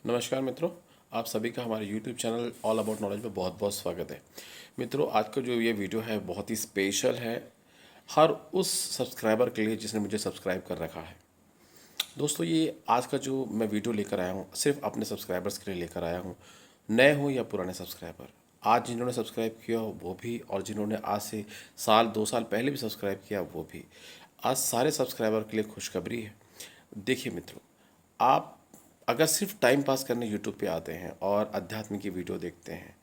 नमस्कार मित्रों, आप सभी का हमारे YouTube channel all about knowledge में बहुत बहुत स्वागत है। मित्रों, आज का जो ये वीडियो है बहुत ही स्पेशल है हर उस सब्सक्राइबर के लिए जिसने मुझे सब्सक्राइब कर रखा है। दोस्तों, ये आज का जो मैं वीडियो लेकर आया हूँ सिर्फ अपने सब्सक्राइबर्स के लिए लेकर आया हूँ, नए हो या पुराने सब्सक्राइबर। आज जिन्होंने सब्सक्राइब किया हो वो भी, और जिन्होंने आज से साल 2 साल पहले भी सब्सक्राइब किया वो भी। आज सारे सब्सक्राइबर के लिए खुशखबरी है। देखिए मित्रों, आप अगर सिर्फ टाइम पास करने यूट्यूब पे आते हैं और अध्यात्म की वीडियो देखते हैं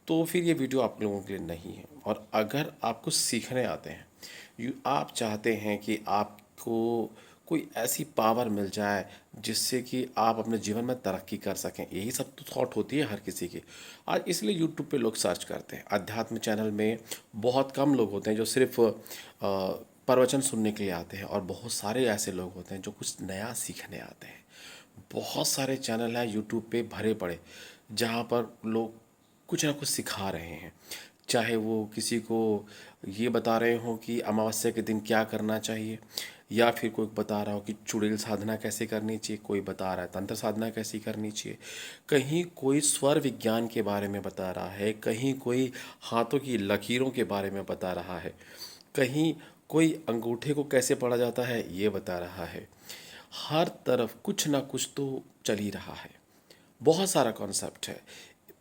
तो फिर ये वीडियो आप लोगों के लिए नहीं है। और अगर आप कुछ सीखने आते हैं, आप चाहते हैं कि आपको कोई ऐसी पावर मिल जाए जिससे कि आप अपने जीवन में तरक्की कर सकें, यही सब तो थॉट होती है हर किसी की। आज इसलिए यूट्यूब पे लोग सर्च करते हैं। अध्यात्म चैनल में बहुत कम लोग होते हैं जो सिर्फ प्रवचन सुनने के लिए आते हैं, और बहुत सारे ऐसे लोग होते हैं जो कुछ नया सीखने आते हैं। बहुत सारे चैनल हैं यूट्यूब पे भरे पड़े जहाँ पर लोग कुछ ना कुछ सिखा रहे हैं। चाहे वो किसी को ये बता रहे हो कि अमावस्या के दिन क्या करना चाहिए, या फिर कोई बता रहा हो कि चुड़ैल साधना कैसे करनी चाहिए, कोई बता रहा है तंत्र साधना कैसे करनी चाहिए, कहीं कोई स्वर विज्ञान के बारे में बता रहा है, कहीं कोई हाथों की लकीरों के बारे में बता रहा है, कहीं कोई अंगूठे को कैसे पढ़ा जाता है ये बता रहा है। हर तरफ कुछ ना कुछ तो चल ही रहा है। बहुत सारा कॉन्सेप्ट है।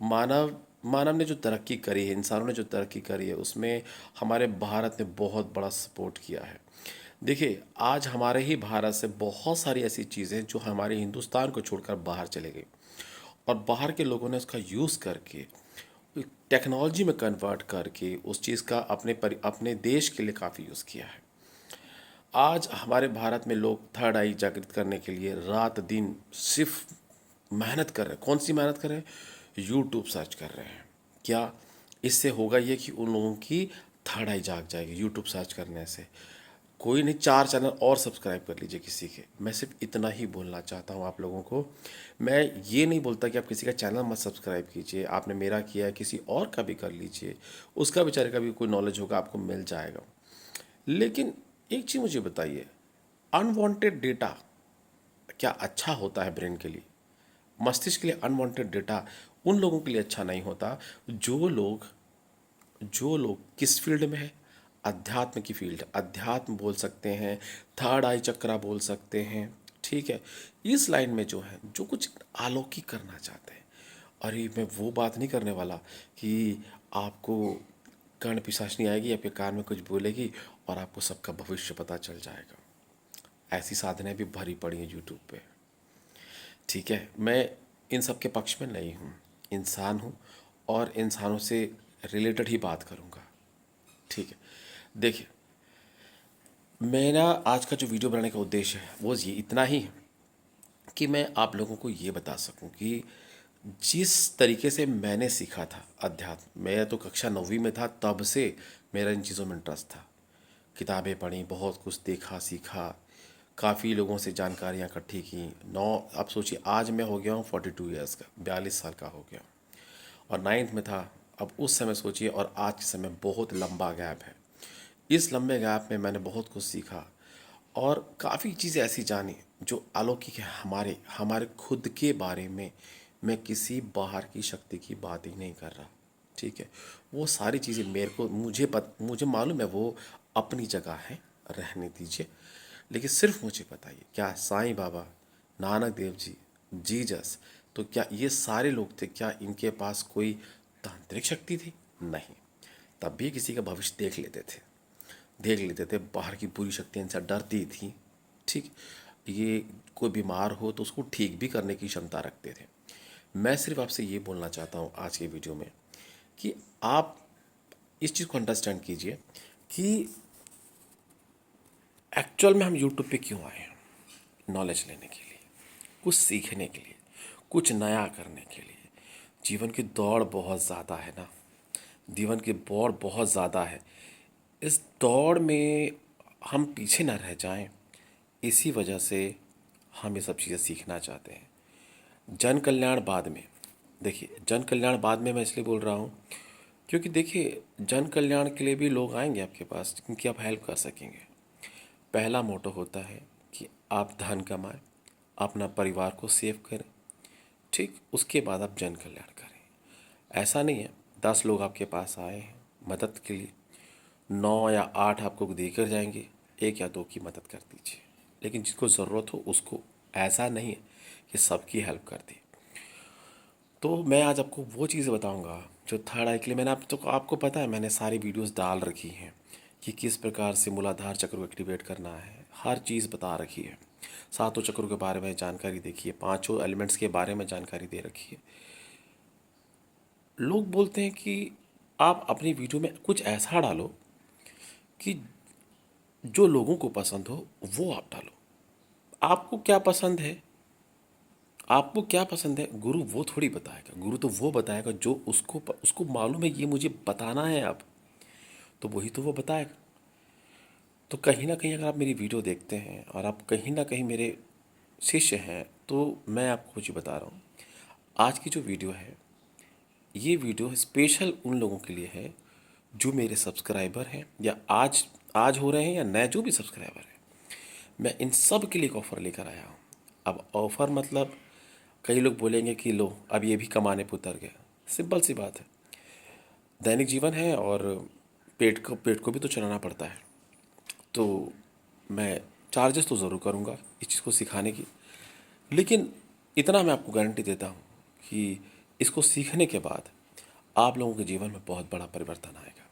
मानव मानव ने जो तरक्की करी है, इंसानों ने जो तरक्की करी है, उसमें हमारे भारत ने बहुत बड़ा सपोर्ट किया है। देखिए, आज हमारे ही भारत से बहुत सारी ऐसी चीज़ें जो हमारे हिंदुस्तान को छोड़कर बाहर चले गई, और बाहर के लोगों ने उसका यूज़ करके टेक्नोलॉजी में कन्वर्ट करके उस चीज़ का अपने देश के लिए काफ़ी यूज़ किया है। आज हमारे भारत में लोग थर्ड आई जागृत करने के लिए रात दिन सिर्फ मेहनत कर रहे हैं। कौन सी मेहनत कर रहे हैं? यूट्यूब सर्च कर रहे हैं। क्या इससे होगा ये कि उन लोगों की थर्ड आई जाग जाएगी यूट्यूब सर्च करने से? कोई नहीं, 4 चैनल और सब्सक्राइब कर लीजिए किसी के। मैं सिर्फ इतना ही बोलना चाहता हूँ आप लोगों को। मैं ये नहीं बोलता कि आप किसी का चैनल मत सब्सक्राइब कीजिए। आपने मेरा किया है, किसी और का भी कर लीजिए। उसका बेचारे का भी कोई नॉलेज होगा, आपको मिल जाएगा। लेकिन एक चीज़ मुझे बताइए, अनवांटेड डेटा क्या अच्छा होता है ब्रेन के लिए? मस्तिष्क के लिए अनवांटेड डेटा उन लोगों के लिए अच्छा नहीं होता जो लोग किस फील्ड में है? अध्यात्म की फील्ड। अध्यात्म बोल सकते हैं, थर्ड आई चक्रा बोल सकते हैं, ठीक है। इस लाइन में जो है, जो कुछ अलौकिक करना चाहते हैं। अरे, मैं वो बात नहीं करने वाला कि आपको कर्ण पिशाचनी आएगी, आपके कान में कुछ बोलेगी और आपको सबका भविष्य पता चल जाएगा। ऐसी साधनाएं भी भरी पड़ी हैं यूट्यूब पे, ठीक है। मैं इन सब के पक्ष में नहीं हूँ, इंसान हूँ और इंसानों से रिलेटेड ही बात करूँगा, ठीक है। देखिए, मेरा आज का जो वीडियो बनाने का उद्देश्य है वो ये इतना ही है कि मैं आप लोगों को ये बता सकूं कि जिस तरीके से मैंने सीखा था अध्यात्म, मैं तो कक्षा 9वीं में था तब से मेरा इन चीज़ों में इंटरेस्ट था। किताबें पढ़ी, बहुत कुछ देखा सीखा, काफ़ी लोगों से जानकारियाँ इकट्ठी की। अब सोचिए, आज मैं हो गया हूँ 42 ईयर्स का, 42 साल का हो गया, और 9th में था। अब उस समय सोचिए और आज के समय बहुत लंबा गैप है। इस लंबे गैप में मैंने बहुत कुछ सीखा और काफ़ी चीज़ें ऐसी जानी जो अलौकिक है हमारे हमारे खुद के बारे में। मैं किसी बाहर की शक्ति की बात ही नहीं कर रहा, ठीक है। वो सारी चीज़ें मुझे मालूम है, वो अपनी जगह है, रहने दीजिए। लेकिन सिर्फ मुझे बताइए, क्या साईं बाबा, नानक देव जी, जीसस, तो क्या ये सारे लोग थे, क्या इनके पास कोई तांत्रिक शक्ति थी? नहीं। तब भी किसी का भविष्य देख लेते थे। बाहर की बुरी शक्तियाँ इनसे डरती थी, ठीक। ये कोई बीमार हो तो उसको ठीक भी करने की क्षमता रखते थे। मैं सिर्फ आपसे ये बोलना चाहता हूँ आज के वीडियो में कि आप इस चीज़ को अंडरस्टैंड कीजिए कि एक्चुअल में हम यूट्यूब पे क्यों आए हैं। नॉलेज लेने के लिए, कुछ सीखने के लिए, कुछ नया करने के लिए। जीवन की दौड़ बहुत ज़्यादा है ना, जीवन की दौड़ बहुत ज़्यादा है। इस दौड़ में हम पीछे ना रह जाएं, इसी वजह से हम ये सब चीज़ें सीखना चाहते हैं। जन कल्याण बाद में, देखिए, जन कल्याण बाद में मैं इसलिए बोल रहा हूँ क्योंकि देखिए, जन कल्याण के लिए भी लोग आएंगे आपके पास क्योंकि आप हेल्प कर सकेंगे। पहला मोटो होता है कि आप धन कमाएं, अपना परिवार को सेव करें, ठीक, उसके बाद आप जन कल्याण करें। ऐसा नहीं है 10 लोग आपके पास आए हैं मदद के लिए, 9 या 8 आपको देकर जाएंगे, 1 या 2 की मदद कर दीजिए, लेकिन जिसको ज़रूरत हो उसको। ऐसा नहीं है कि सबकी हेल्प कर दी। तो मैं आज आपको वो चीज़ें बताऊंगा जो थर्ड आई के लिए मैंने आपको पता है, मैंने सारी वीडियोस डाल रखी हैं कि किस प्रकार से मूलाधार चक्र को एक्टिवेट करना है, हर चीज़ बता रखी है। सातों चक्रों के बारे में जानकारी देखिए, पांचों एलिमेंट्स के बारे में जानकारी दे रखी है। लोग बोलते हैं कि आप अपनी वीडियो में कुछ ऐसा डालो कि जो लोगों को पसंद हो वो आप डालो। आपको क्या पसंद है, आपको क्या पसंद है, गुरु वो थोड़ी बताएगा। गुरु तो वो बताएगा जो उसको मालूम है ये मुझे बताना है अब, तो वही तो वो बताएगा। तो कहीं ना कहीं अगर आप मेरी वीडियो देखते हैं और आप कहीं ना कहीं मेरे शिष्य हैं, तो मैं आपको कुछ बता रहा हूँ। आज की जो वीडियो है, ये वीडियो स्पेशल उन लोगों के लिए है जो मेरे सब्सक्राइबर हैं, या आज आज हो रहे हैं, या नए जो भी सब्सक्राइबर हैं। मैं इन सब के लिए एक ऑफ़र लेकर आया हूँ। अब ऑफ़र मतलब, कई लोग बोलेंगे कि लो अब ये भी कमाने पे उतर गया। सिंपल सी बात है, दैनिक जीवन है और पेट को भी तो चलाना पड़ता है। तो मैं चार्जेस तो ज़रूर करूँगा इस चीज़ को सिखाने की, लेकिन इतना मैं आपको गारंटी देता हूँ कि इसको सीखने के बाद आप लोगों के जीवन में बहुत बड़ा परिवर्तन आएगा।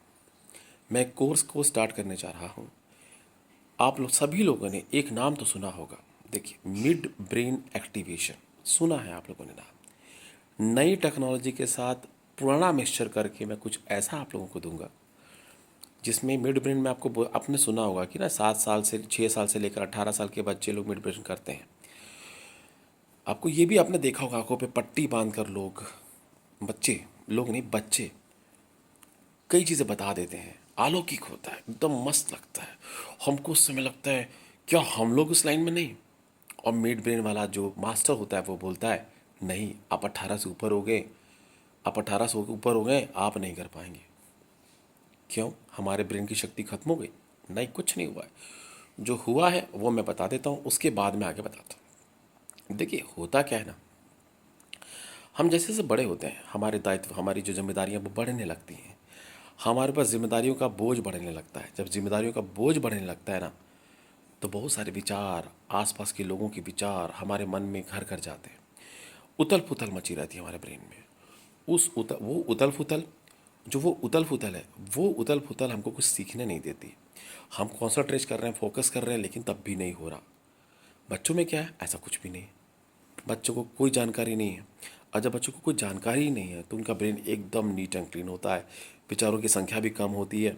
मैं एक कोर्स को स्टार्ट करने जा रहा हूँ। आप लोग सभी लोगों ने एक नाम तो सुना होगा, देखिए, मिड ब्रेन एक्टिवेशन सुना है आप लोगों ने नाम। नई टेक्नोलॉजी के साथ पुराना मिक्सचर करके मैं कुछ ऐसा आप लोगों को दूंगा जिसमें मिड ब्रेन में आपने सुना होगा कि ना 7 साल से 6 साल से लेकर 18 साल के बच्चे लोग मिड ब्रेन करते हैं। आपको ये भी आपने देखा होगा, आंखों पे पट्टी बांध कर लोग, बच्चे, लोग नहीं बच्चे, कई चीज़ें बता देते हैं। अलौकिक होता है, एकदम मस्त लगता है। हमको उस समय लगता है क्या हम लोग उस लाइन में नहीं। और मिड ब्रेन वाला जो मास्टर होता है वो बोलता है नहीं, आप 18 से ऊपर हो गए, आप 18 से ऊपर हो गए, आप नहीं कर पाएंगे। क्यों? हमारे ब्रेन की शक्ति खत्म हो गई? नहीं, कुछ नहीं हुआ है। जो हुआ है वो मैं बता देता हूँ, उसके बाद में आगे बताता हूँ। देखिए, होता क्या है ना, हम जैसे जैसे बड़े होते हैं हमारे दायित्व, हमारी जो जिम्मेदारियाँ वो बढ़ने लगती हैं। हमारे पास जिम्मेदारियों का बोझ बढ़ने लगता है। जब जिम्मेदारियों का बोझ बढ़ने लगता है ना, तो बहुत सारे विचार, आसपास के लोगों के विचार हमारे मन में घर कर जाते हैं। उथल पुथल मची रहती है हमारे ब्रेन में। वो उथल पुथल, जो वो उथल पुथल है, वो उथल पुथल हमको कुछ सीखने नहीं देती। हम कॉन्सेंट्रेट कर रहे हैं, फोकस कर रहे हैं, लेकिन तब भी नहीं हो रहा। बच्चों में क्या है, ऐसा कुछ भी नहीं है। बच्चों को कोई जानकारी नहीं है। और जब बच्चों को कोई जानकारी ही नहीं है तो उनका ब्रेन एकदम नीट एंड क्लीन होता है, विचारों की संख्या भी कम होती है।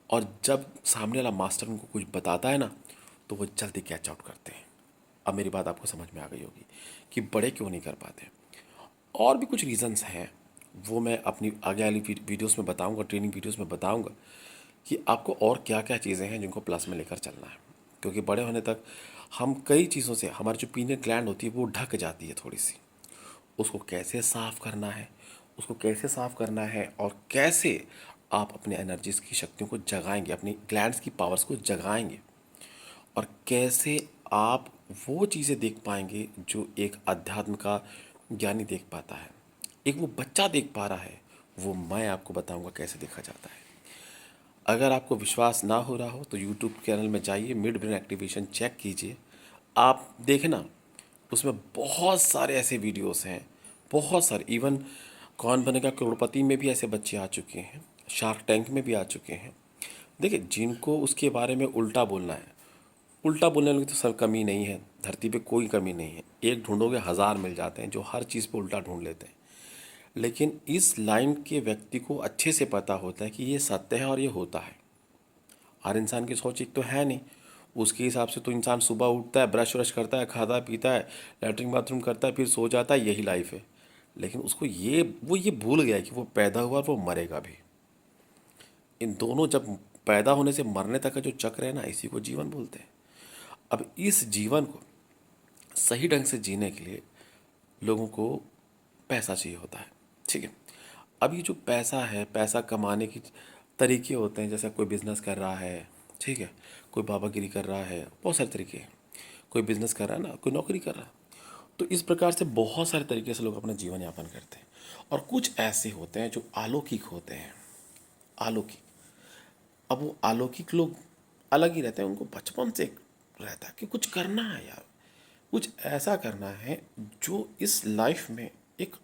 और जब सामने वाला मास्टर उनको कुछ बताता है ना, तो वो जल्दी कैच आउट करते हैं। अब मेरी बात आपको समझ में आ गई होगी कि बड़े क्यों नहीं कर पाते। और भी कुछ रीजंस हैं, वो मैं अपनी आगे वाली वीडियोस में बताऊंगा, ट्रेनिंग वीडियोस में बताऊंगा कि आपको और क्या क्या चीज़ें हैं जिनको प्लस में लेकर चलना है। क्योंकि बड़े होने तक हम कई चीज़ों से, हमारी जो पीनियल ग्लैंड होती है वो ढक जाती है थोड़ी सी। उसको कैसे साफ़ करना है, उसको कैसे साफ़ करना है, और कैसे आप अपने एनर्जीज की शक्तियों को जगाएंगे, अपनी ग्लैंड्स की पावर्स को जगाएंगे, और कैसे आप वो चीज़ें देख पाएंगे जो एक अध्यात्म का ज्ञानी देख पाता है, एक वो बच्चा देख पा रहा है, वो मैं आपको बताऊंगा कैसे देखा जाता है। अगर आपको विश्वास ना हो रहा हो तो यूट्यूब चैनल में जाइए, मिड ब्रेन एक्टिवेशन चेक कीजिए, आप देखना। उसमें बहुत सारे ऐसे वीडियोस हैं, बहुत सारे। इवन कौन बनेगा करोड़पति में भी ऐसे बच्चे आ चुके हैं, शार्क टैंक में भी आ चुके हैं। देखिए, जिनको उसके बारे में उल्टा बोलना है, उल्टा बोलने वालों की तो सब कमी नहीं है, धरती पे कोई कमी नहीं है। एक ढूंढोगे 1000 मिल जाते हैं जो हर चीज़ पे उल्टा ढूंढ लेते हैं। लेकिन इस लाइन के व्यक्ति को अच्छे से पता होता है कि ये सत्य है और ये होता है। हर इंसान की सोच एक तो है नहीं। उसके हिसाब से तो इंसान सुबह उठता है, ब्रश व्रश करता है, खाता पीता है, लैट्रिन बाथरूम करता है, फिर सो जाता है, यही लाइफ है। लेकिन उसको ये भूल गया है कि वो पैदा हुआ और वो मरेगा भी। इन दोनों, जब पैदा होने से मरने तक का जो चक्र है ना, इसी को जीवन बोलते हैं। अब इस जीवन को सही ढंग से जीने के लिए लोगों को पैसा चाहिए होता है, ठीक है। अब ये जो पैसा है, पैसा कमाने की तरीके होते हैं। जैसे कोई बिजनेस कर रहा है, ठीक है, कोई बाबागिरी कर रहा है, बहुत सारे तरीके हैं। कोई बिजनेस कर रहा है ना, कोई नौकरी कर रहा है। तो इस प्रकार से बहुत सारे तरीके से लोग अपना जीवन यापन करते हैं। और कुछ ऐसे होते हैं जो अलौकिक होते हैं, अलौकिक। अब वो अलौकिक लोग अलग ही रहते हैं, उनको बचपन से रहता है कि कुछ करना है यार, कुछ ऐसा करना है जो इस लाइफ में एक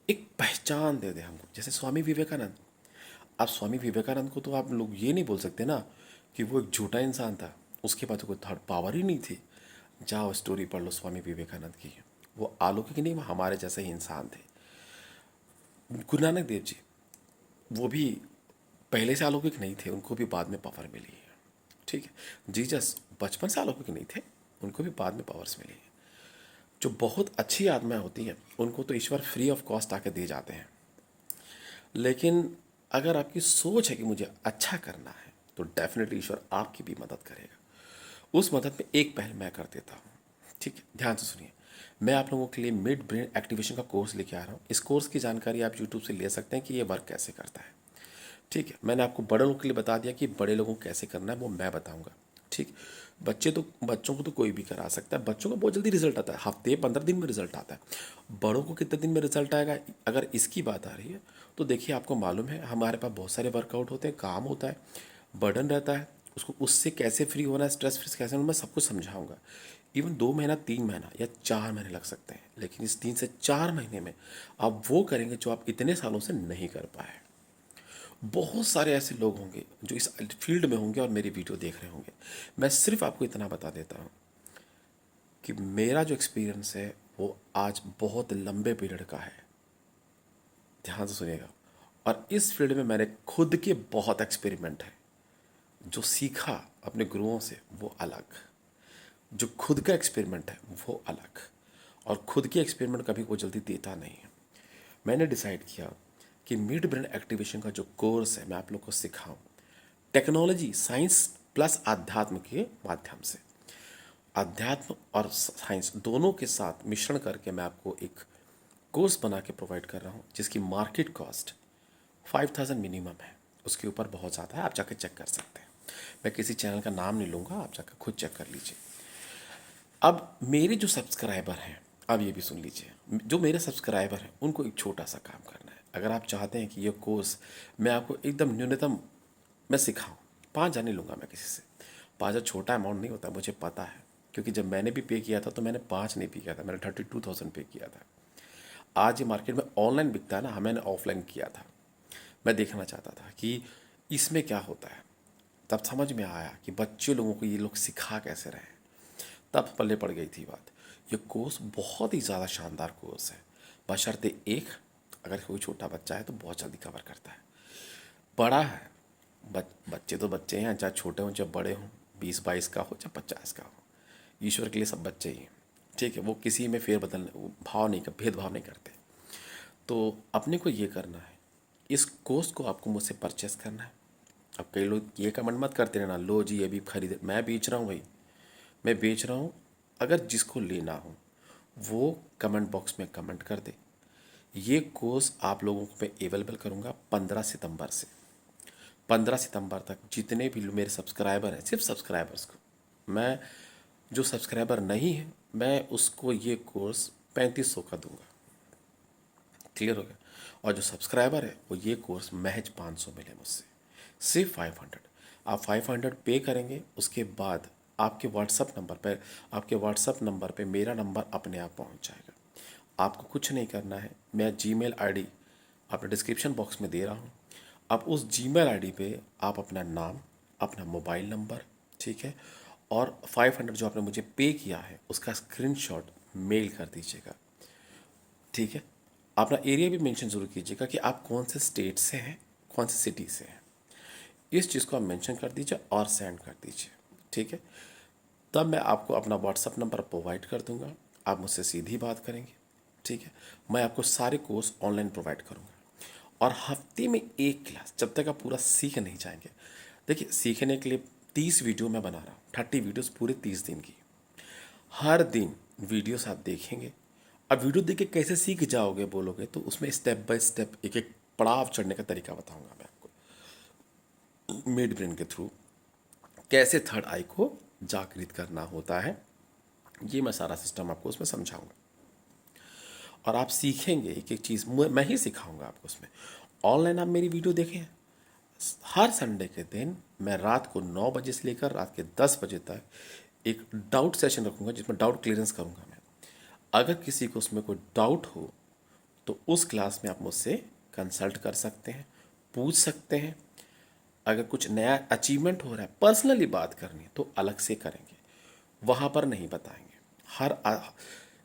एक पहचान दे दे हमको। जैसे स्वामी विवेकानंद, आप स्वामी विवेकानंद को तो आप लोग ये नहीं बोल सकते ना कि वो एक झूठा इंसान था, उसके पास तो कोई थर्ड पावर ही नहीं थी। जाओ स्टोरी पढ़ लो स्वामी विवेकानंद की, वो अलौकिक नहीं, वो हमारे जैसे ही इंसान थे। गुरु नानक देव जी, वो भी पहले से अलौकिक नहीं थे, उनको भी बाद में पावर मिली है। ठीक है, जीसस बचपन से अलौकिक नहीं थे, उनको भी बाद में पावर्स मिली है। जो बहुत अच्छी आत्माएं होती हैं उनको तो ईश्वर फ्री ऑफ कॉस्ट आके दे जाते हैं। लेकिन अगर आपकी सोच है कि मुझे अच्छा करना है तो डेफिनेटली ईश्वर आपकी भी मदद करेगा। उस मदद में एक पहल मैं कर देता हूँ। ठीक है, ध्यान से सुनिए। मैं आप लोगों के लिए मिड ब्रेन एक्टिवेशन का कोर्स लेके आ रहा हूँ। इस कोर्स की जानकारी आप यूट्यूब से ले सकते हैं कि ये वर्क कैसे करता है। ठीक है, मैंने आपको बड़े लोगों के लिए बता दिया कि बड़े लोगों को कैसे करना है, वो मैं बताऊंगा। ठीक, बच्चों को तो कोई भी करा सकता है, बच्चों का बहुत जल्दी रिजल्ट आता है, हफ्ते 15 दिन में रिजल्ट आता है। बड़ों को कितने दिन में रिजल्ट आएगा, अगर इसकी बात आ रही है तो देखिए, आपको मालूम है हमारे पास बहुत सारे वर्कआउट होते हैं, काम होता है, बर्डन रहता है, उसको उससे कैसे फ्री होना है, स्ट्रेस फ्री कैसे होना, मैं सब कुछ समझाऊंगा। इवन 2 महीना, 3 महीना या 4 महीने लग सकते हैं, लेकिन इस 3 से 4 महीने में आप वो करेंगे जो आप इतने सालों से नहीं कर पाए। बहुत सारे ऐसे लोग होंगे जो इस फील्ड में होंगे और मेरी वीडियो देख रहे होंगे। मैं सिर्फ आपको इतना बता देता हूँ कि मेरा जो एक्सपीरियंस है वो आज बहुत लंबे पीरियड का है। ध्यान से सुनिएगा। और इस फील्ड में मैंने खुद के बहुत एक्सपेरिमेंट है, जो सीखा अपने गुरुओं से वो अलग, जो खुद का एक्सपेरिमेंट है वो अलग। और खुद के एक्सपेरिमेंट कभी कोई जल्दी देता नहीं है। मैंने डिसाइड किया कि मिड ब्रेन एक्टिवेशन का जो कोर्स है मैं आप लोग को सिखाऊं, टेक्नोलॉजी, साइंस प्लस आध्यात्म के माध्यम से। अध्यात्म और साइंस दोनों के साथ मिश्रण करके मैं आपको एक कोर्स बना के प्रोवाइड कर रहा हूँ, जिसकी मार्केट कॉस्ट 5000 मिनिमम है। उसके ऊपर बहुत ज़्यादा है, आप जाके चेक कर सकते हैं। मैं किसी चैनल का नाम नहीं लूँगा, आप जाकर खुद चेक कर लीजिए। अब मेरे जो सब्सक्राइबर हैं, अब ये भी सुन लीजिए, जो मेरे सब्सक्राइबर हैं उनको एक छोटा सा काम करना है। अगर आप चाहते हैं कि ये कोर्स मैं आपको एकदम न्यूनतम मैं सिखाऊं, 5 हज़ार नहीं लूँगा मैं किसी से। 5 हज़ार छोटा अमाउंट नहीं होता, मुझे पता है, क्योंकि जब मैंने भी पे किया था तो मैंने 5 नहीं पे किया था, मैंने 32,000 पे किया था। आज ये मार्केट में ऑनलाइन बिकता है ना, मैंने ऑफलाइन किया था। मैं देखना चाहता था कि इसमें क्या होता है। तब समझ में आया कि बच्चे लोगों को ये लोग सिखा कैसे रहे हैं, तब पल्ले पड़ गई थी बात। ये कोर्स बहुत ही ज़्यादा शानदार कोर्स है, बशर्ते एक, अगर कोई छोटा बच्चा है तो बहुत जल्दी कवर करता है। बड़ा है, बच्चे तो बच्चे हैं, चाहे छोटे हों चाहे बड़े हों, 20-22 का हो चाहे 50 का हो, ईश्वर के लिए सब बच्चे ही हैं। ठीक है, वो किसी में फेरबदल भाव नहीं कर, भेदभाव नहीं करते। तो अपने को ये करना है, इस कोर्स को आपको मुझसे परचेस करना है। अब कई लोग ये कमेंट मत करते रहना, लो जी ये भी खरीदे, मैं बेच रहा हूँ भाई, मैं बेच रहा हूँ। अगर जिसको लेना हो वो कमेंट बॉक्स में कमेंट कर दे। ये कोर्स आप लोगों को मैं अवेलेबल करूँगा 15 सितंबर से। 15 सितंबर तक जितने भी मेरे सब्सक्राइबर हैं, सिर्फ सब्सक्राइबर्स को मैं, जो सब्सक्राइबर नहीं है मैं उसको ये कोर्स 3500 का दूंगा। क्लियर हो गया। और जो सब्सक्राइबर है वो ये कोर्स महज 500 मिले मुझसे, सिर्फ 500। आप 500 पे करेंगे, उसके बाद आपके व्हाट्सअप नंबर पे मेरा नंबर अपने आप पहुंच जाएगा। आपको कुछ नहीं करना है, मैं जीमेल आईडी अपने डिस्क्रिप्शन बॉक्स में दे रहा हूँ। आप उस जीमेल आईडी पे आप अपना नाम, अपना मोबाइल नंबर, ठीक है, और 500 जो आपने मुझे पे किया है उसका स्क्रीनशॉट मेल कर दीजिएगा। ठीक है, अपना एरिया भी मेंशन ज़रूर कीजिएगा कि आप कौन से स्टेट से हैं, कौन सी सिटी से हैं। इस चीज़ को आप मेंशन कर दीजिए और सेंड कर दीजिए। ठीक है, तब मैं आपको अपना व्हाट्सअप नंबर प्रोवाइड कर दूंगा, आप मुझसे सीधी बात करेंगे। ठीक है, मैं आपको सारे कोर्स ऑनलाइन प्रोवाइड करूंगा। और हफ्ते में एक क्लास, जब तक आप पूरा सीख नहीं जाएंगे। देखिए, सीखने के लिए 30 वीडियो मैं बना रहा हूँ, 30 वीडियोस पूरे 30 दिन की। हर दिन वीडियोस आप देखेंगे। अब वीडियो देख के कैसे सीख जाओगे बोलोगे, तो उसमें स्टेप बाय स्टेप एक एक पड़ाव चढ़ने का तरीका बताऊंगा मैं आपको, मिड ब्रेन के थ्रू कैसे थर्ड आई को जागृत करना होता है, ये मैं सारा सिस्टम आपको उसमें समझाऊंगा और आप सीखेंगे एक एक चीज़ मैं ही सिखाऊंगा आपको उसमें। ऑनलाइन आप मेरी वीडियो देखें, हर संडे के दिन मैं रात को 9 बजे से लेकर रात के 10 बजे तक एक डाउट सेशन रखूंगा जिसमें डाउट क्लियरेंस करूंगा मैं। अगर किसी को उसमें कोई डाउट हो तो उस क्लास में आप मुझसे कंसल्ट कर सकते हैं, पूछ सकते हैं। अगर कुछ नया अचीवमेंट हो रहा है, पर्सनली बात करनी है तो अलग से करेंगे, वहाँ पर नहीं बताएंगे। हर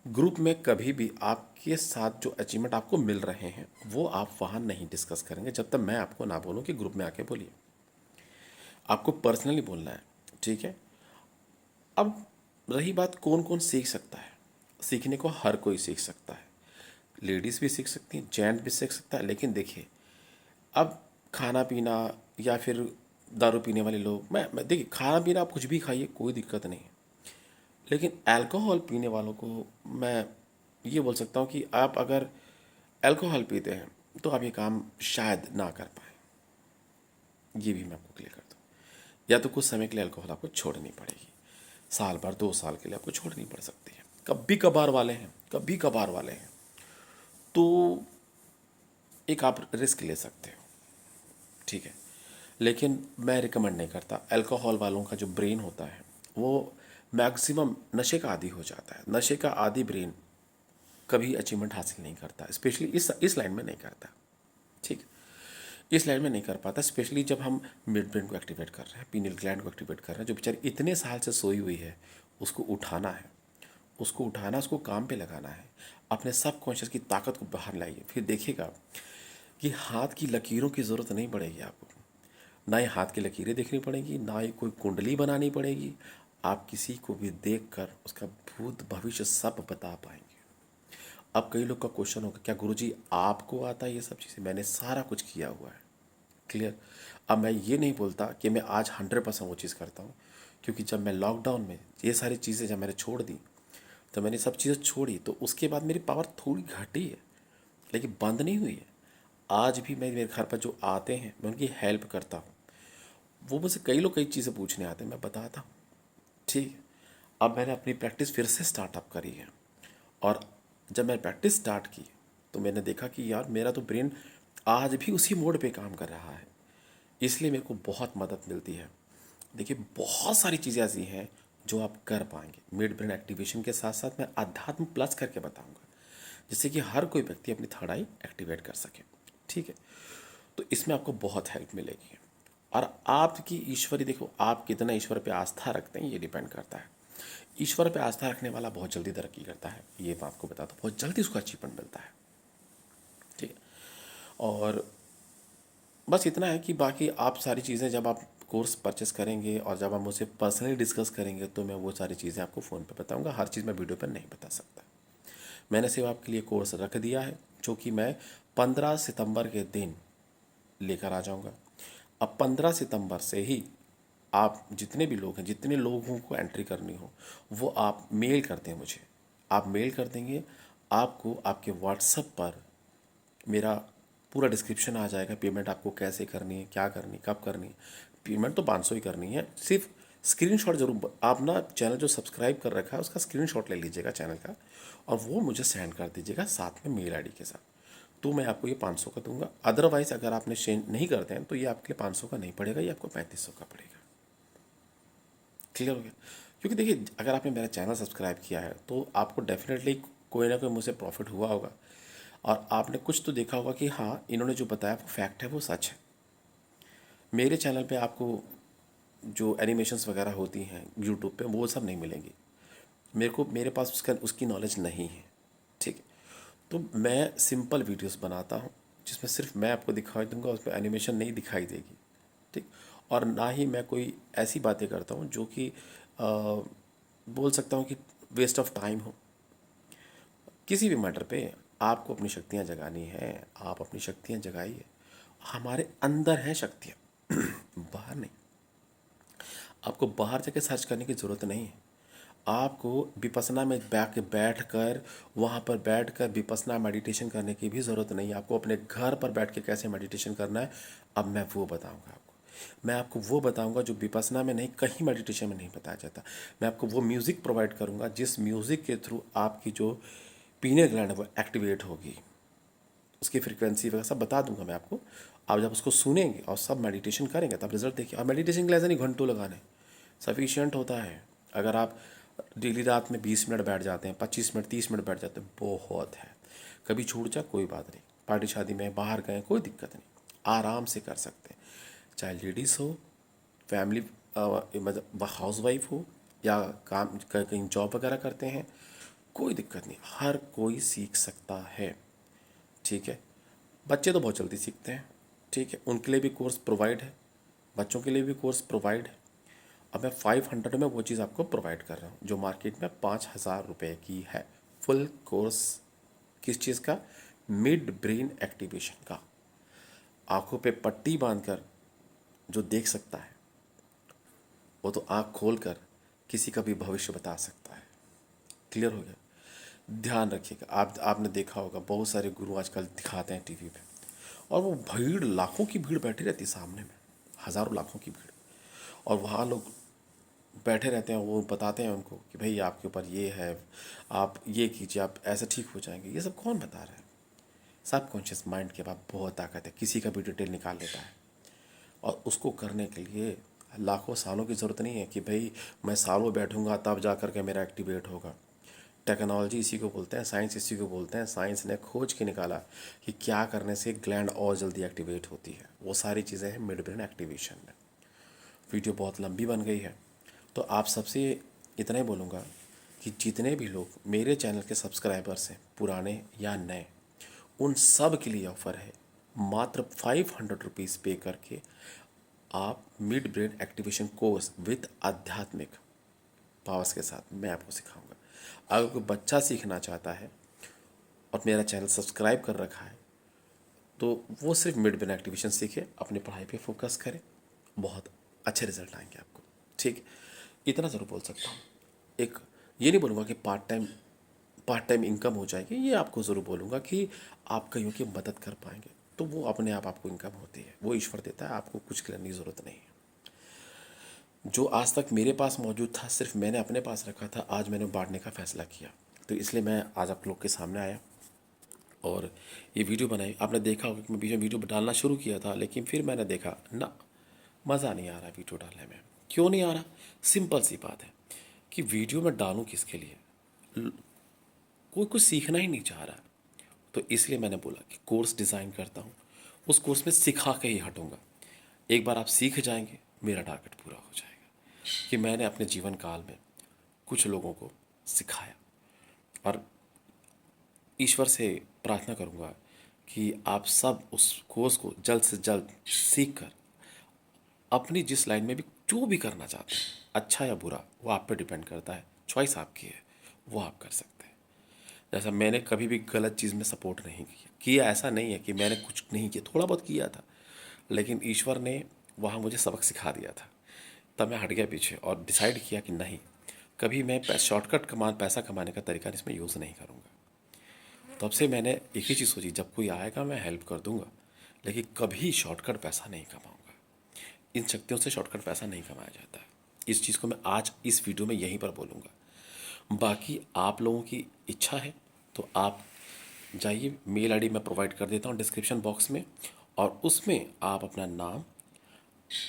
ग्रुप में कभी भी आपके साथ जो अचीवमेंट आपको मिल रहे हैं वो आप वहाँ नहीं डिस्कस करेंगे जब तक मैं आपको ना बोलूँ कि ग्रुप में आके बोलिए। आपको पर्सनली बोलना है, ठीक है। अब रही बात कौन कौन सीख सकता है, सीखने को हर कोई सीख सकता है, लेडीज़ भी सीख सकती हैं, जेंट्स भी सीख सकता है। लेकिन देखिए, अब खाना पीना या फिर दारू पीने वाले लोग, मैं देखिए, खाना पीना आप कुछ भी खाइए, कोई दिक्कत नहीं है। लेकिन अल्कोहल पीने वालों को मैं ये बोल सकता हूँ कि आप अगर अल्कोहल पीते हैं तो आप ये काम शायद ना कर पाए। ये भी मैं आपको क्लियर कर दूँ। या तो कुछ समय के लिए अल्कोहल आपको छोड़नी पड़ेगी, साल भर 2 साल के लिए आपको छोड़नी पड़ सकती है। कभी कभार वाले हैं, कभी कभार वाले हैं तो एक आप रिस्क ले सकते हो, ठीक है। लेकिन मैं रिकमेंड नहीं करता। अल्कोहल वालों का जो ब्रेन होता है वो मैक्सिमम नशे का आदी हो जाता है। नशे का आदी ब्रेन कभी अचीवमेंट हासिल नहीं करता, स्पेशली इस लाइन में नहीं करता, ठीक है। इस लाइन में नहीं कर पाता, स्पेशली जब हम मिड ब्रेन को एक्टिवेट कर रहे हैं, पीनियल ग्लैंड को एक्टिवेट कर रहे हैं। जो बेचारी इतने साल से सोई हुई है, उसको उठाना है, उसको उठाना, उसको काम पे लगाना है। अपने सब कॉन्शियस की ताकत को बाहर लाइए, फिर देखिएगा कि हाथ की लकीरों की ज़रूरत नहीं पड़ेगी आपको। ना ही हाथ की लकीरें देखनी पड़ेगी, ना ही कोई कुंडली बनानी पड़ेगी। आप किसी को भी देखकर उसका भूत भविष्य सब बता पाएंगे। अब कई लोग का क्वेश्चन होगा, क्या गुरुजी आपको आता है ये सब चीज़ें? मैंने सारा कुछ किया हुआ है, क्लियर। अब मैं ये नहीं बोलता कि मैं आज 100% वो चीज़ करता हूँ, क्योंकि जब मैं लॉकडाउन में ये सारी चीज़ें जब मैंने छोड़ दी, तो मैंने सब चीज़ें छोड़ी तो उसके बाद मेरी पावर थोड़ी घटी है, लेकिन बंद नहीं हुई है। आज भी मैं, मेरे घर पर जो आते हैं मैं उनकी हेल्प करता हूँ। वो मुझसे कई लोग कई चीज़ें पूछने आते हैं, मैं बताता हूँ, ठीक है। अब मैंने अपनी प्रैक्टिस फिर से स्टार्टअप करी है, और जब मैंने प्रैक्टिस स्टार्ट की तो मैंने देखा कि यार मेरा तो ब्रेन आज भी उसी मोड पे काम कर रहा है, इसलिए मेरे को बहुत मदद मिलती है। देखिए, बहुत सारी चीज़ें ऐसी हैं जो आप कर पाएंगे। मिड ब्रेन एक्टिवेशन के साथ साथ मैं अध्यात्म प्लस करके बताऊंगा, जिससे कि हर कोई व्यक्ति अपनी थर्ड आई एक्टिवेट कर सके, ठीक है। तो इसमें आपको बहुत हेल्प मिलेगी। और आपकी ईश्वरी, देखो आप कितना ईश्वर पे आस्था रखते हैं ये डिपेंड करता है। ईश्वर पे आस्था रखने वाला बहुत जल्दी तरक्की करता है, ये मैं आपको बताता हूँ, बहुत जल्दी उसको अचीवमेंट मिलता है, ठीक है। और बस इतना है कि बाकी आप सारी चीज़ें जब आप कोर्स परचेस करेंगे और जब आप मुझसे पर्सनली डिस्कस करेंगे तो मैं वो सारी चीज़ें आपको फ़ोन पे बताऊंगा। हर चीज़ मैं वीडियो पर नहीं बता सकता। मैंने सिर्फ आपके लिए कोर्स रख दिया है, जो कि मैं 15 सितंबर के दिन लेकर आ जाऊंगा। अब 15 सितंबर से ही आप जितने भी लोग हैं, जितने लोगों को एंट्री करनी हो, वो आप मेल कर दें मुझे। आप मेल कर देंगे, आपको आपके व्हाट्सएप पर मेरा पूरा डिस्क्रिप्शन आ जाएगा। पेमेंट आपको कैसे करनी है, क्या करनी, कब करनी है। पेमेंट तो 500 ही करनी है, सिर्फ स्क्रीनशॉट जरूर आप ना, चैनल जो सब्सक्राइब कर रखा है उसका स्क्रीनशॉट ले लीजिएगा चैनल का, और वो मुझे सेंड कर दीजिएगा साथ में मेल आईडी के साथ। तो मैं आपको ये 500 का दूंगा। अदरवाइज़ अगर आपने चेंज नहीं करते हैं तो ये आपके लिए 500 का नहीं पड़ेगा, ये आपको 3500 का पड़ेगा। क्लियर हो गया? क्योंकि देखिए, अगर आपने मेरा चैनल सब्सक्राइब किया है तो आपको डेफिनेटली कोई ना कोई मुझसे प्रॉफिट हुआ होगा, और आपने कुछ तो देखा होगा कि हाँ, इन्होंने जो बताया वो फैक्ट है, वो सच है। मेरे चैनल पे आपको जो एनिमेशंस वगैरह होती हैं यूट्यूब पे, वो सब नहीं मिलेंगी। मेरे पास उसका उसकी नॉलेज नहीं है, ठीक है। तो मैं सिंपल वीडियोस बनाता हूँ जिसमें सिर्फ मैं आपको दिखाई दूंगा, उसमें एनिमेशन नहीं दिखाई देगी, ठीक। और ना ही मैं कोई ऐसी बातें करता हूँ जो कि बोल सकता हूँ कि वेस्ट ऑफ टाइम हो। किसी भी मैटर पे आपको अपनी शक्तियाँ जगानी है, आप अपनी शक्तियाँ जगाइए। हमारे अंदर हैं शक्तियाँ, बाहर नहीं। आपको बाहर जाके सर्च करने की ज़रूरत नहीं है। आपको विपसना में बैठ कर, वहाँ पर बैठ कर विपसना मेडिटेशन करने की भी ज़रूरत नहीं है। आपको अपने घर पर बैठ के कैसे मेडिटेशन करना है, अब मैं वो बताऊँगा आपको। मैं आपको वो बताऊंगा जो विपස්සना में नहीं, कहीं मेडिटेशन में नहीं बताया जाता। मैं आपको वो म्यूज़िक प्रोवाइड करूंगा जिस म्यूज़िक के थ्रू आपकी जो पीने ग्लैंड है वो एक्टिवेट होगी, उसकी फ्रिक्वेंसी वगैरह सब बता दूंगा मैं आपको। आप जब उसको सुनेंगे और सब मेडिटेशन करेंगे तब रिजल्ट देखिए। और मेडिटेशन के लिए ऐसा नहीं घंटों लगाने, सफिशियंट होता है। अगर आप डेली रात में 20 मिनट बैठ जाते हैं, 25 मिनट, 30 मिनट बैठ जाते हैं, बहुत है। कभी छूट जाए कोई बात नहीं, पार्टी शादी में बाहर गए कोई दिक्कत नहीं, आराम से कर सकते हैं। चाहे लेडीज़ हो, फैमिली मतलब हाउस वाइफ हो, या काम कहीं जॉब वगैरह करते हैं, कोई दिक्कत नहीं, हर कोई सीख सकता है। ठीक है, बच्चे तो बहुत जल्दी सीखते हैं। ठीक है, उनके लिए भी कोर्स प्रोवाइड है, बच्चों के लिए भी कोर्स प्रोवाइड है। अब मैं 500 में वो चीज़ आपको प्रोवाइड कर रहा हूँ जो मार्केट में 5,000 रुपये की है। फुल कोर्स किस चीज़ का? मिड ब्रेन एक्टिवेशन का। आंखों पे पट्टी बांधकर जो देख सकता है वो तो आंख खोलकर किसी का भी भविष्य बता सकता है। क्लियर हो गया? ध्यान रखिएगा। आपने देखा होगा बहुत सारे गुरु आजकल दिखाते हैं टीवी पे, और वो भीड़, लाखों की भीड़ बैठी रहती है सामने में, हज़ारों लाखों की भीड़, और वहाँ लोग बैठे रहते हैं। वो बताते हैं उनको कि भाई आपके ऊपर ये है, आप ये कीजिए, आप ऐसे ठीक हो जाएंगे। ये सब कौन बता रहा है? सबकॉन्शियस माइंड के पास बहुत ताकत है, किसी का भी डिटेल निकाल लेता है। और उसको करने के लिए लाखों सालों की ज़रूरत नहीं है कि भाई मैं सालों बैठूंगा तब जा कर के मेरा एक्टिवेट होगा। टेक्नोलॉजी इसी को बोलते हैं, साइंस इसी को बोलते हैं। साइंस ने खोज के निकाला कि क्या करने से ग्लैंड और जल्दी एक्टिवेट होती है। वो सारी चीज़ें हैं मिड ब्रेन एक्टिवेशन में। वीडियो बहुत लंबी बन गई है, तो आप सबसे इतना ही बोलूँगा कि जितने भी लोग मेरे चैनल के सब्सक्राइबर्स हैं, पुराने या नए, उन सब के लिए ऑफ़र है। मात्र 500 रुपीज़ पे करके आप mid brain activation course with आध्यात्मिक पावर्स के साथ मैं आपको सिखाऊंगा। अगर कोई बच्चा सीखना चाहता है और मेरा चैनल सब्सक्राइब कर रखा है तो वो सिर्फ मिड ब्रेन एक्टिवेशन सीखे, अपनी पढ़ाई पे फोकस करें, बहुत अच्छे रिजल्ट आएंगे आपको। ठीक, इतना ज़रूर बोल सकता हूँ। एक ये नहीं बोलूँगा कि पार्ट टाइम इनकम हो जाएगी, ये आपको ज़रूर बोलूँगा कि आप कईयों की मदद कर पाएंगे तो वो अपने आप आपको इनकम होती है, वो ईश्वर देता है, आपको कुछ करने की ज़रूरत नहीं है। जो आज तक मेरे पास मौजूद था सिर्फ मैंने अपने पास रखा था, आज मैंने बांटने का फ़ैसला किया, तो इसलिए मैं आज आप लोग के सामने आया और ये वीडियो बनाई। आपने देखा होगा कि मैं बीच में वीडियो डालना शुरू किया था, लेकिन फिर मैंने देखा ना, मज़ा नहीं आ रहा वीडियो डालने में। क्यों नहीं आ रहा? सिंपल सी बात है कि वीडियो में डालूँ किसके लिए? कोई कुछ सीखना ही नहीं चाह रहा। तो इसलिए मैंने बोला कि कोर्स डिज़ाइन करता हूँ, उस कोर्स में सिखा के ही हटूँगा। एक बार आप सीख जाएंगे, मेरा टारगेट पूरा हो जाएगा कि मैंने अपने जीवन काल में कुछ लोगों को सिखाया। और ईश्वर से प्रार्थना करूँगा कि आप सब उस कोर्स को जल्द से जल्द सीख कर अपनी जिस लाइन में भी जो भी करना चाहते हैं, अच्छा या बुरा, वो आप पे डिपेंड करता है, चॉइस आपकी है, वो आप कर सकते हैं। जैसा मैंने कभी भी गलत चीज़ में सपोर्ट नहीं किया, ऐसा नहीं है कि मैंने कुछ नहीं किया, थोड़ा बहुत किया था, लेकिन ईश्वर ने वहाँ मुझे सबक सिखा दिया था। तब मैं हट गया पीछे और डिसाइड किया कि नहीं, कभी मैं शॉर्टकट पैसा कमाने का तरीका इसमें यूज़ नहीं करूँगा। तब से मैंने एक ही चीज़ सोची, जब कोई आएगा मैं हेल्प कर दूंगा, लेकिन कभी शॉर्टकट पैसा नहीं कमाऊंगा। इन शक्तियों से शॉर्टकट पैसा नहीं कमाया जाता है। इस चीज़ को मैं आज इस वीडियो में यहीं पर बोलूँगा। बाकी आप लोगों की इच्छा है तो आप जाइए, मेल आईडी मैं प्रोवाइड कर देता हूँ डिस्क्रिप्शन बॉक्स में, और उसमें आप अपना नाम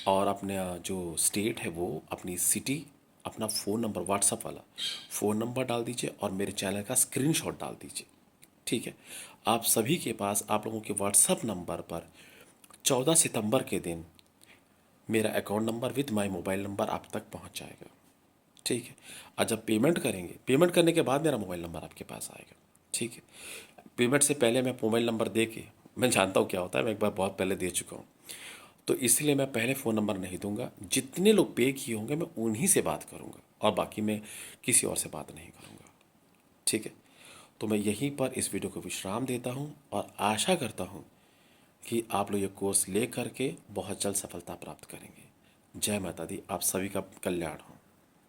और अपना जो स्टेट है वो, अपनी सिटी, अपना फ़ोन नंबर, व्हाट्सअप वाला फ़ोन नंबर डाल दीजिए और मेरे चैनल का स्क्रीनशॉट डाल दीजिए। ठीक है, आप सभी के पास, आप लोगों के व्हाट्सअप नंबर पर 14 सितंबर के दिन मेरा account number with my mobile number आप तक पहुंच जाएगा। ठीक है, और जब पेमेंट करेंगे, पेमेंट करने के बाद मेरा मोबाइल नंबर आपके पास आएगा। ठीक है, पेमेंट से पहले मैं मोबाइल नंबर दे के, मैं जानता हूँ क्या होता है, मैं एक बार बहुत पहले दे चुका हूँ, तो इसलिए मैं पहले फ़ोन नंबर नहीं दूंगा। जितने लोग पे किए होंगे मैं उन्हीं से बात करूँगा, और बाकी मैं किसी और से बात नहीं करूँगा। ठीक है, तो मैं यहीं पर इस वीडियो को विश्राम देता हूँ और आशा करता हूँ कि आप लोग ये कोर्स ले करके बहुत जल्द सफलता प्राप्त करेंगे। जय माता दी, आप सभी का कल्याण हो।